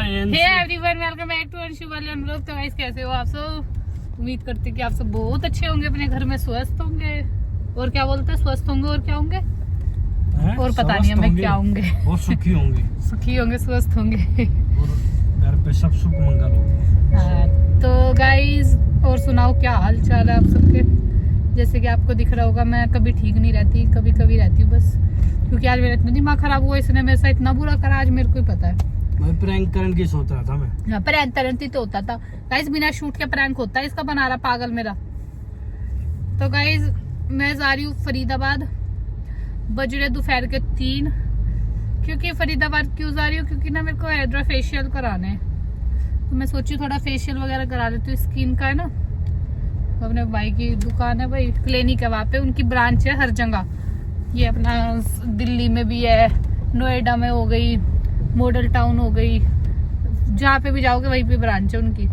Hey everyone, welcome back to Anshu Walan vlog. तो guys कैसे हो आप सब? उम्मीद करते कि आप सब बहुत अच्छे होंगे, अपने घर में स्वस्थ होंगे। और क्या बोलते हैं, स्वस्थ होंगे और क्या होंगे और पता नहीं हमें क्या होंगे। और सुखी होंगे। सुखी होंगे, स्वस्थ होंगे और घर पे सब सुख मंगल हो। तो गाइस और सुनाओ, क्या हाल चाल है आप सबके? जैसे कि आपको दिख रहा होगा, मैं कभी ठीक नहीं रहती, कभी कभी रहती हूँ बस, क्योंकि आज मेरा इतना दिमाग खराब हुआ, इसने मेरे साथ इतना बुरा करा आज, मेरे को ही पता है। मैं प्रैंक करने की सोच रहा था मैं। हाँ, प्रैंक करती तो होता था गाइस, बिना शूट के प्रैंक होता है, इसका बना रहा पागल मेरा। तो गाइस मैं जा रही हूँ फरीदाबाद, बज रहे दोपहर के 3। क्योंकि फरीदाबाद क्यों जा रही हूँ? क्योंकि ना मेरे को हाइड्रा फेशियल कराना है, तो मैं सोची थोड़ा फेशियल वगैरह करा लेती हूँ। स्किन का है ना, अपने भाई की दुकान है, भाई क्लिनिक है वहाँ पे, उनकी ब्रांच है हर जगह। ये अपना दिल्ली में भी है, नोएडा में हो गई, मॉडल टाउन हो गई, जहाँ पे भी जाओगे वहीं पे ब्रांच है उनकी।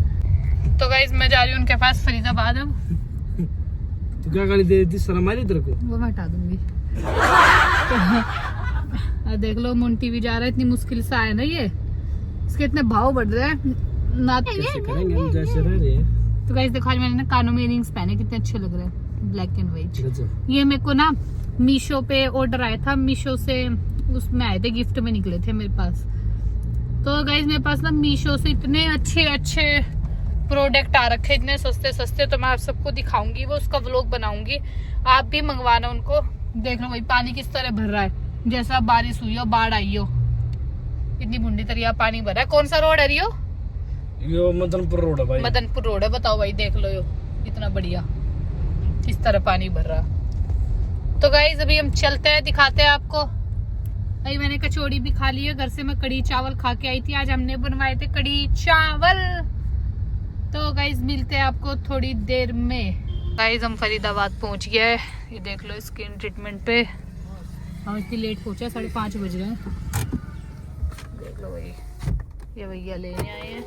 तो गाइस मैं जा रही हूँ उनके पास फरीदाबाद। अब तो क्या गाली दे दी, शर्म आ रही तेरे को? वो मैं हटा दूंगी। तो देख लो, मुंटी भी जा रहा है, इतनी मुश्किल से आया ना ये, इसके इतने भाव बढ़ रहे हैं ना। कैसे करेंगे हम, जैसे रह रहे हैं। तो गाइस देखो, आज मैंने ना कानों में इयरिंग्स पहने, कितने अच्छे लग रहे हैं, ब्लैक एंड व्हाइट। ये मेरे को ना मीशो पे ऑर्डर आया था, मीशो से उसमें आए थे, गिफ्ट में निकले थे मेरे पास। तो गाइस मेरे पास ना मीशो से इतने अच्छे अच्छे प्रोडक्ट आ रखे, इतने सस्ते सस्ते, तो मैं आप सबको दिखाऊंगी, वो उसका व्लॉग बनाऊंगी। आप भी मंगवाना उनको। देख लो भाई, पानी किस तरह भर रहा है, जैसा बारिश हुई हो, बाढ़ आई हो, इतनी बुंडी तरिया पानी भरा है। कौन सा रोड है रियो? यो मदनपुर रोड है भाई। मदनपुर रोड है, बताओ भाई, देख लो यो इतना बढ़िया किस तरह पानी भर रहा। तो गाइस अभी हम चलते हैं, दिखाते हैं आपको। अभी मैंने कचौड़ी भी खा ली है, घर से मैं कड़ी चावल खा के आई थी, आज हमने बनवाए थे कड़ी चावल। तो गाइस मिलते हैं आपको थोड़ी देर में। गाइस हम फरीदाबाद पहुंच गए, ये देख लो स्किन ट्रीटमेंट पे। हम इतनी लेट पहुंचे, 5:30 बज रहे हैं। देख लो भाई, ये भैया लेने आए हैं।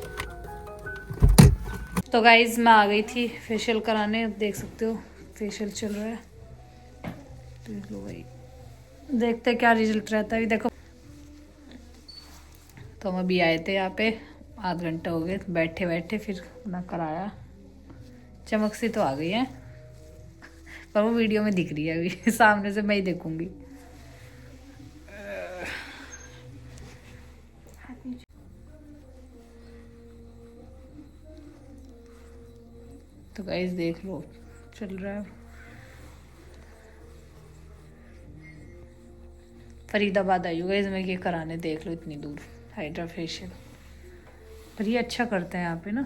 तो गाइस मैं आ गई थी फेशियल कराने, अब देख सकते हो फेशियल चल रहा है। देख लो भाई, देखते क्या रिजल्ट रहता है। देखो, तो हम अभी आए थे यहाँ पे, आधा घंटा हो गया बैठे बैठे, फिर ना कराया। चमक सी तो आ गई है, पर वो वीडियो में दिख रही है, अभी सामने से मैं ही देखूंगी। तो गाइस देख लो चल रहा है। फरीदाबाद आई हूँ गाइस मैं ये कराने, देख लो इतनी दूर हाइड्रा फेशियल। पर ये अच्छा करते हैं यहाँ पे ना,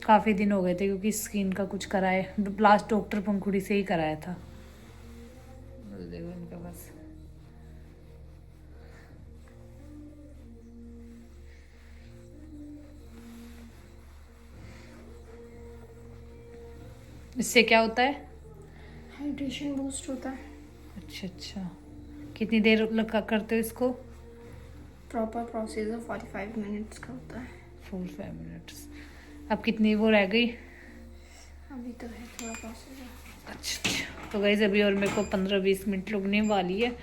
काफ़ी दिन हो गए थे क्योंकि स्किन का कुछ कराए, लास्ट डॉक्टर पंखुड़ी से ही कराया था। देखो उनके पास इससे क्या होता है? हाइड्रेशन बूस्ट होता है। अच्छा अच्छा, कितनी देर लगा करते हो इसको? प्रॉपर प्रोसीजर 45 मिनट्स का होता है। 45 मिनट्स। अब कितनी वो रह गई? अभी तो है थोड़ा प्रोसीजर। अच्छा अच्छा, तो गाइस अभी और मेरे को 15-20 मिनट लगने वाली है।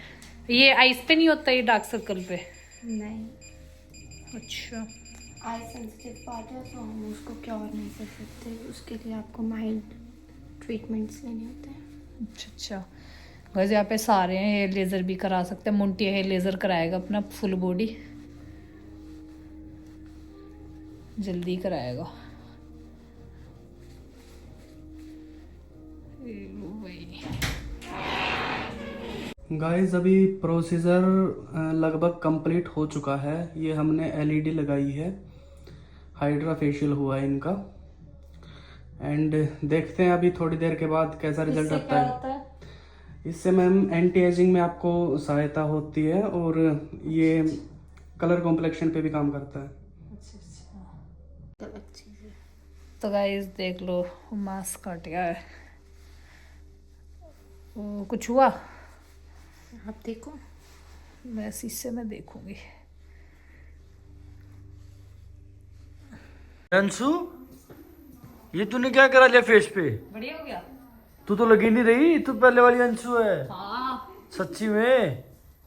ये आइस पे नहीं होता, ये डार्क सर्कल पे? नहीं, अच्छा, आई सेंसिटिव पार्ट है, तो हम उसको क्योर नहीं कर सकते, उसके लिए आपको माइल्ड ट्रीटमेंट्स लेने होते हैं। अच्छा अच्छा। गाइस यहाँ पे सारे हैं, हेयर लेज़र भी करा सकते हैं। मुंटी हेयर लेज़र कराएगा अपना फुल बॉडी, जल्दी कराएगा। गाइस अभी प्रोसीजर लगभग कंप्लीट हो चुका है। ये हमने एलईडी लगाई है, हाइड्रा फेशियल हुआ है इनका, एंड देखते हैं अभी थोड़ी देर के बाद कैसा रिजल्ट आता है। इससे मैम एंटी एजिंग में आपको सहायता होती है, और ये कलर कॉम्प्लेक्शन पे भी काम करता है। अच्छा अच्छा, अलग चीज़ है। तो गाइस देख लो, मास्क कट गया है। कुछ हुआ? आप देखो, मैं शीशे में देखूंगी। अंशु, ये तूने क्या करा लिया फेस पे? बढ़िया हो गया। तू तो लगी नहीं रही, तू पहले वाली अंशु है। हाँ सच्ची में?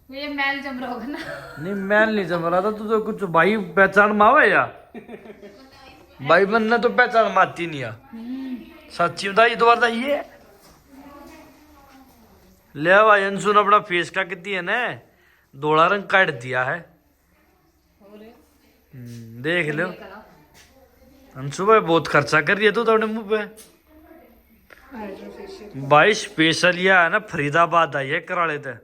ये मैल जम रहा होगा ना। नहीं मैल नहीं जम रहा था, तू तो कुछ भाई पहचान मावे या भाई बनना तो पहचान माती नहीं या सच्ची बता ये दोबारा ये ले भाई अंशुन अपना फेस का कितनी है ना धोला रंग काट दिया है। देख लो अंशु भाई बहुत खर्चा कर रही है तू तो अपने मुंह पे। भाई स्पेशल यह है ना फरीदाबाद आई है कराले थे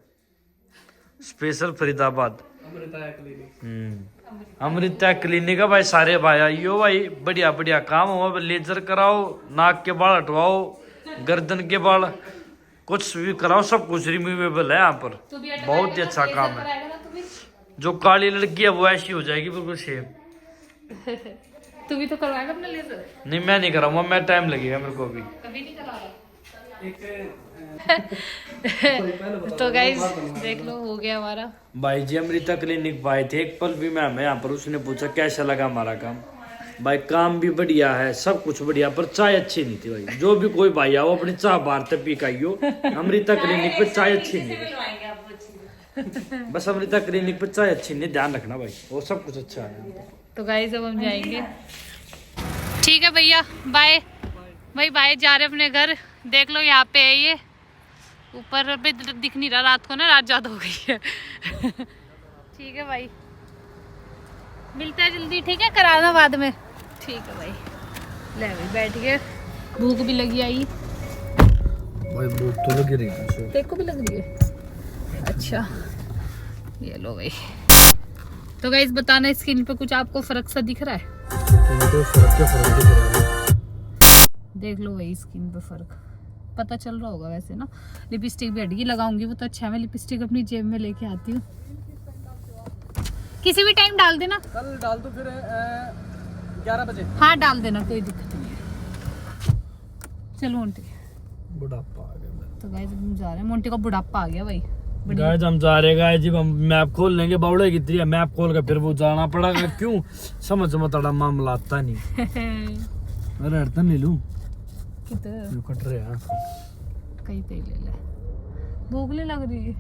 स्पेशल फरीदाबाद अमृता क्लिनिक है भाई। सारे भाई आइयो भाई बढ़िया बढ़िया काम हो लेजर कराओ नाक के बाल हटवाओ गर्दन के बाल कुछ भी कराओ सब कुछ रिमूवेबल है यहाँ पर। बहुत ही अच्छा काम है। जो काली लड़की है वो ऐसी हो जाएगी बिल्कुल सेम। तू भी तो करवाएगा अपना लेजर? नहीं मैं नहीं कराऊंगा मैं टाइम लगेगा मेरे को भी। कभी नहीं करवाया? तो गाइस देख लो हो गया हमारा। भाई जी अमृता क्लिनिक भाई थे एक पल भी मैम है यहाँ पर उसने पूछा कैसा लगा हमारा काम। भाई काम भी बढ़िया है सब कुछ बढ़िया पर चाय अच्छी नहीं थी भाई। जो भी कोई भाई आओ अपनी चाय बाहर तक पी खाइयो अमृता क्लिनिक पे चाय अच्छी नहीं है। बस अमृता क्लिनिक पे चाय अच्छी नहीं ध्यान रखना भाई वो सब कुछ अच्छा है। तो गाइस अब हम जाएंगे। ठीक है भैया बाय भाई बाय जा रहे अपने घर। देख लो यहाँ पे है ये ऊपर पे दिख नहीं रहा रात को ना रात ज्यादा हो गई है। ठीक है भाई मिलते हैं जल्दी ठीक है कराना बाद में। ठीक है भाई ले भाई बैठ गए भूख भी लगी आई। भाई भूख तो लगी रही है तेरे को भी लग रही है? अच्छा ये लो भाई। तो गाइस बताना स्किन पे कुछ आपको फर्क सा दिख रहा है? देख लो भाई स्किन पे फर्क पता चल रहा होगा वैसे ना। लिपस्टिक भी हटगी लगाऊंगी वो तो अच्छा है। मैं लिपस्टिक अपनी जेब में लेके आती हूँ। किसी भी टाइम डाल देना। कल डाल दो फिर 11 बजे। हाँ डाल देना कोई दिक्कत नहीं है। चलो मोंटी बुढ़ापा आ गया। तो गाइस हम जा रहे हैं। मोंटी का बुढ़ापा आ गया भाई। गाइस हम जा रहे गाइस जी हम मैप खोल लेंगे बावड़े की तरह मैप खोल के फिर वो जाना पड़ेगा। क्यों समझ में तड़ा मामला आता नहीं। अरे हरतन ले लूं किधर कट रहे हैं कहीं पे ले ले। भूख नहीं लग रही है?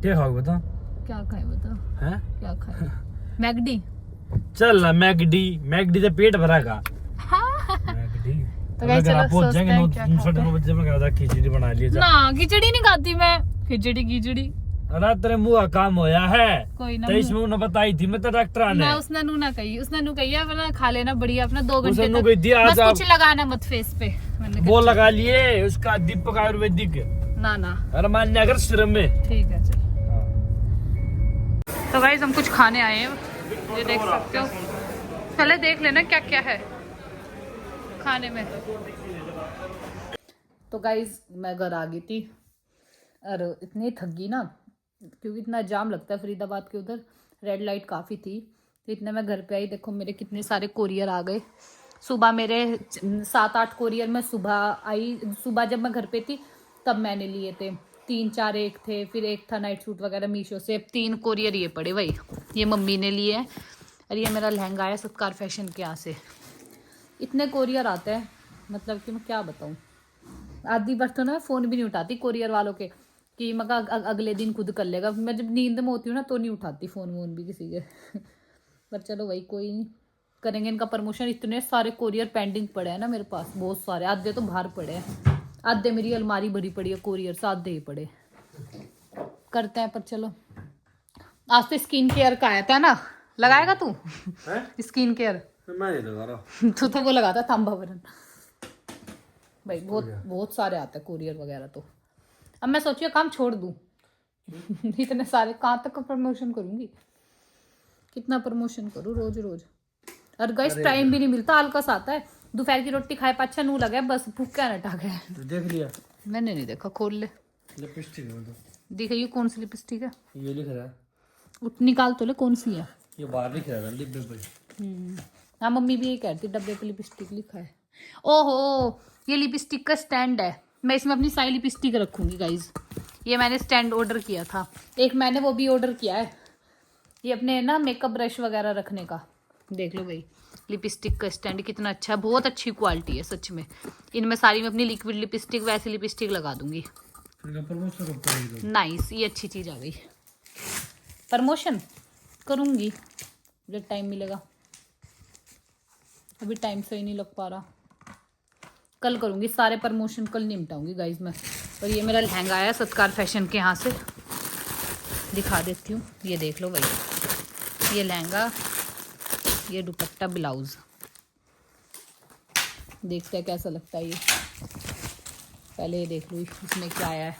क्या खाओगे बता? क्या खाए बता? हैं क्या खाए? मैगडी चल ना मैगडी से पेट भरेगा। मैगडी तो गाइस चलो पहुंच जाएंगे 9 सोचते बजे में कहा था खिचड़ी बना लिए ना खिचड़ी नहीं खाती मैं। खिचड़ी अरे तेरे मुंह का काम होया है कोई ना तो इसमें उन्हें बताई थी मैं तो डॉक्टर आने मैं उसने नू ना कही उसने नू कही अपना खा लेना बढ़िया अपना 2 घंटे उसने तक कही थी, आज बस आप- कुछ लगाना मत फेस पे। मैंने वो लगा लिए उसका दीपक आयुर्वेदिक ना ना अरे मान्य अगर सिर में ठीक है चल। तो गाइस हम कुछ खाने आए हैं ये देख सकते हो। पहले देख लेना क्या क्या है खाने में। तो गाइस मैं घर आ गई थी और इतनी थक गई ना क्योंकि इतना जाम लगता है फरीदाबाद के उधर। रेड लाइट काफ़ी थी तो इतने मैं घर पे आई। देखो मेरे कितने सारे कोरियर आ गए। सुबह मेरे 7-8 कोरियर में सुबह आई। सुबह जब मैं घर पे थी तब मैंने लिए थे 3-4 एक थे फिर एक था नाइट सूट वगैरह मीशो से। 3 कोरियर ये पड़े भाई। ये मम्मी ने लिए हैं और ये मेरा लहंगा है सत्कार फैशन के यहाँ से। इतने कोरियर आते हैं मतलब कि मैं क्या बताऊँ। आधी बार तो ना फ़ोन भी नहीं उठाती कोरियर वालों के कि मैं अगले दिन खुद कर लेगा। मैं जब नींद में होती हूँ ना तो नहीं उठाती फ़ोन वोन भी किसी के। पर चलो भाई कोई नहीं करेंगे इनका प्रमोशन। इतने सारे कोरियर पेंडिंग पड़े हैं ना मेरे पास बहुत सारे। आधे तो बाहर पड़े हैं आधे मेरी अलमारी भरी पड़ी है कोरियर से आधे ही पड़े करते हैं। पर चलो आज तो स्किन केयर का आया था ना लगाएगा तू स्किन केयर? मैं नहीं लगा रहा तू तो वो लगाता तांबावरन भाई। बहुत सारे आते हैं कोरियर वगैरह। तो अब मैं सोचिए काम छोड़ दूँ। इतने सारे कहाँ तक का प्रमोशन करूँगी कितना प्रमोशन करूँ रोज रोज। और गाइस टाइम भी नहीं मिलता आलकस आता है। दोपहर की रोटी खाए पाछा नू लगा बस भूख क्या नटा गया। तो देख लिया मैंने नहीं देखा खोल ले लिपस्टिक है तो दिखा ये कौन सी लिपस्टिक है? ये लिख रहा है उठ निकाल तो ले कौन सी है। ये बाहर लिख रहा है डिब्बे पे। हाँ मम्मी भी यही कहती डब्बे पे लिपस्टिक लिखा है। ओहो ये लिपस्टिक का स्टैंड है। मैं इसमें अपनी सारी लिपस्टिक रखूंगी गाइज। ये मैंने स्टैंड ऑर्डर किया था। एक मैंने वो भी ऑर्डर किया है ये अपने ना मेकअप ब्रश वगैरह रखने का। देख लो भाई लिपस्टिक का स्टैंड कितना अच्छा है। बहुत अच्छी क्वालिटी है सच में। इनमें सारी में अपनी लिक्विड लिपस्टिक वैसी लिपस्टिक लगा दूंगी। नाइस ये अच्छी चीज़ आ गई। प्रमोशन करूँगी जब टाइम मिलेगा, अभी टाइम से ही नहीं लग पा रहा। कल करूँगी सारे प्रमोशन, कल निपटाऊंगी गाइज मैं। और ये मेरा लहंगा आया सत्कार फैशन के यहाँ से, दिखा देती हूँ। ये देख लो भाई, ये लहंगा, ये दुपट्टा ब्लाउज, देखते हैं कैसा लगता है ये। पहले ये देख लूँ इसमें क्या आया है,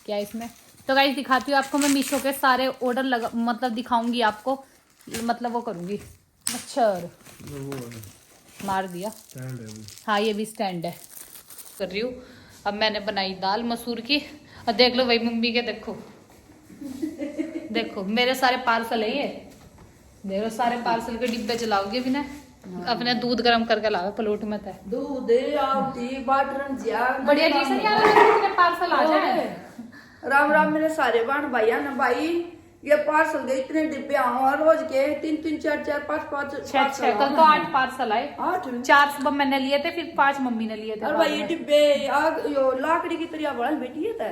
क्या इसमें। तो गाइस दिखाती हूँ आपको मैं मीशो के सारे ऑर्डर लगा, मतलब दिखाऊंगी आपको, मतलब वो करूँगी। मच्छर मार दिया। हाँ ये भी स्टैंड है। कर रही हूँ। अब मैंने बनाई दाल मसूर की, और देख लो भाई मम्मी के, देखो देखो मेरे सारे पार्सल है ये, देखो सारे पार्सल के डिब्बे चलाओगे भी ना। अपने दूध गर्म करके लाओ पलोट में था दूध आवती बाटरन जिया बढ़िया चीज है यार, मेरे पार्सल आ जाए। राम राम मेरे सारे बहन भाइया ना भाई, ये पार्सल गए इतने डिब्बे आओ रोज के 3 4 4 5 छह कल तो 8 पार्सल आए। 4 सुबह मैंने लिए थे, फिर 5 मम्मी ने लिए थे। और भाई ये डिब्बे आग यो लाकड़ी की तरह बड़ा बेटी है था,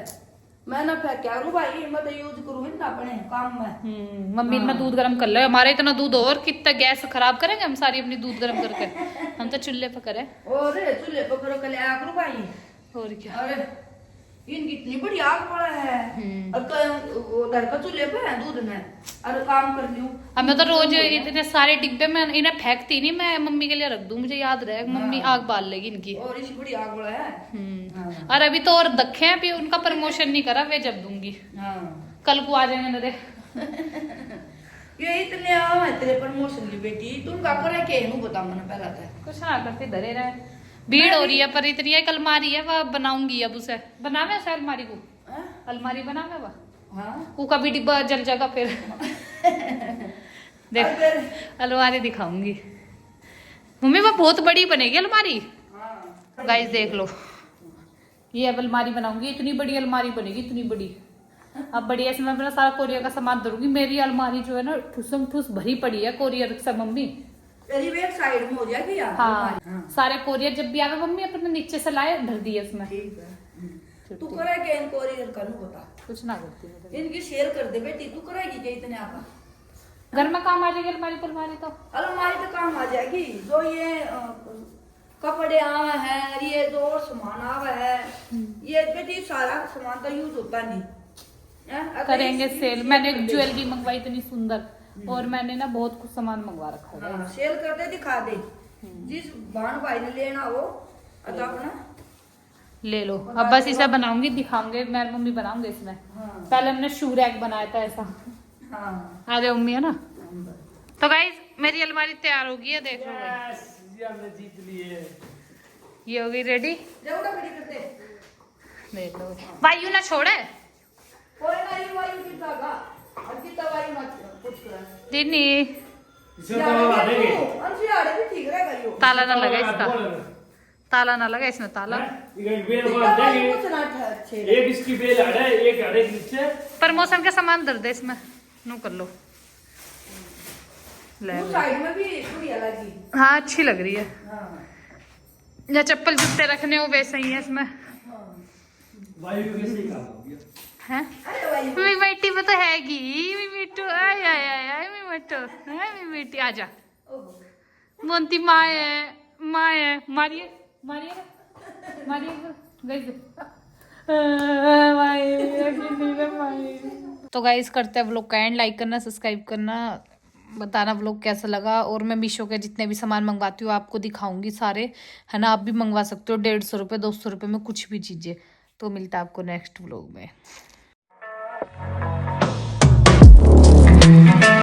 मैं ना फेंक क्या करूं भाई, मैं तो यूज करूं ना अपने काम में। मम्मी में दूध गर्म कर लो, हमारे इतना दूध और कितना गैस खराब करेंगे हम सारी अपनी दूध गर्म करके। हम तो चूल्हे पे करें। और चूल्हे पर करो कल आया करूं भाई। और क्या, अरे इनकी इतनी बड़ी आग पड़ा है, और उधर का चूल्हे पे है दूध में, अरे काम कर लूं। अब मैं तो रोज इतने सारे डिब्बे में इन्हें फेंकती नहीं, मैं मम्मी के लिए रख दूं, मुझे याद रहे मम्मी आग बाल लेगी इनकी। और इसी बड़ी आग बड़ा है। और अभी तो और दखे हैं, अभी उनका प्रमोशन नहीं करा, वे जब दूंगी। कल को आ जाएंगे नरे। ये इतने आम है तेरे प्रमोशन की बेटी, तुम का करे के नु बता मैंने पहला था कुछ ना करते धरे रहे। भीड़ हो रही है पर इतनी एक अलमारी है, वह बनाऊंगी अब उसे। बनावे उसे अलमारी को, अलमारी बनावे वह। हाँ वो कभी डिब्बा जल जाएगा फिर। देख अलमारी दिखाऊंगी मम्मी, वह बहुत बड़ी बनेगी अलमारी। गाइस देख लो, ये अब अलमारी बनाऊंगी, इतनी बड़ी अलमारी बनेगी, इतनी बड़ी। अब बढ़िया से मैं अपना सारा कोरियर का सामान धरूंगी। मेरी अलमारी जो है ना ठुसम ठुस भरी पड़ी है कोरियर से मम्मी। तेरी भी एक साइड में हो जाएगी यार। हाँ सारे कोरियर जब भी आवे मम्मी अपने नीचे से लाए धर दिए इसमें। ठीक है, तू करे के इनको कोरियर कर नु बता। कुछ ना करती मैं तो। इनकी शेयर कर दे बेटी, तू करेगी के इतने आका घर में काम आ जाएगी अलमारी पलमारी तो। अलमारी तो काम आ जाएगी, जो ये कपड़े आवे हैं, ये जो और सामान आवे है, ये बेटी सारा सामान तो यूज होता नहीं है। करेंगे सेल। मैंने एक ज्वेलरी मंगवाई इतनी सुंदर, और मैंने ना बहुत कुछ सामान मंगवा रखा है। हाँ, सेल कर दे, दिखा दे, जिस बहन भाई ने लेना हो अदा अपना ले लो। अब बस इसे बनाऊंगी, दिखाऊंगे, मैं मम्मी बनाऊंगे इसमें। पहले हमने शू रैक बनाया था ऐसा। हाँ आ जाओ मम्मी, है ना। तो गाइस मेरी अलमारी तैयार हो गई है, देख लो भाई। हमने जीत लिए। ये हो गई रेडी, जरूर खड़ी कर दे। देख लो। वायु ना छोड़े कोई नहीं वायु की धागा, अब की दवाई मत कुछ कर दीनी, इसे तो लगा देंगे। अंशी आड़े भी ठीक रहेगा यो। ताला ना लगा इसका, ताला ना लगा इसमें ताला। ये बेल बांध देंगे। कुछ ना अच्छे एक इसकी बेल हटा है, एक हटे नीचे। प्रमोशन का सामान दर दे इसमें, नो कर लो। ले उस साइड में भी बढ़िया लगी। हाँ अच्छी लग रही है। हाँ या चप्पल जूते रखने हो वैसे ही है इसमें। वायु कैसे ही काम हो गया हैं अरे वायु मेरी बेटी में तो हैगी, मेरी बेटू आय आय आय आय मेरी बेटू, हाय मेरी बेटी आजा। मोंती माँ है, मारिए मारिए मारिए गाइस। तो गाइस करते हैं व्लॉग का एंड, लाइक करना, सब्सक्राइब करना, बताना व्लॉग कैसा लगा। और मैं मीशो के जितने भी सामान मंगवाती हूँ आपको दिखाऊंगी सारे, है ना। आप भी मंगवा सकते हो 150 रुपये 200 रुपये में कुछ भी चीज़ें। तो मिलता है आपको नेक्स्ट व्लॉग में।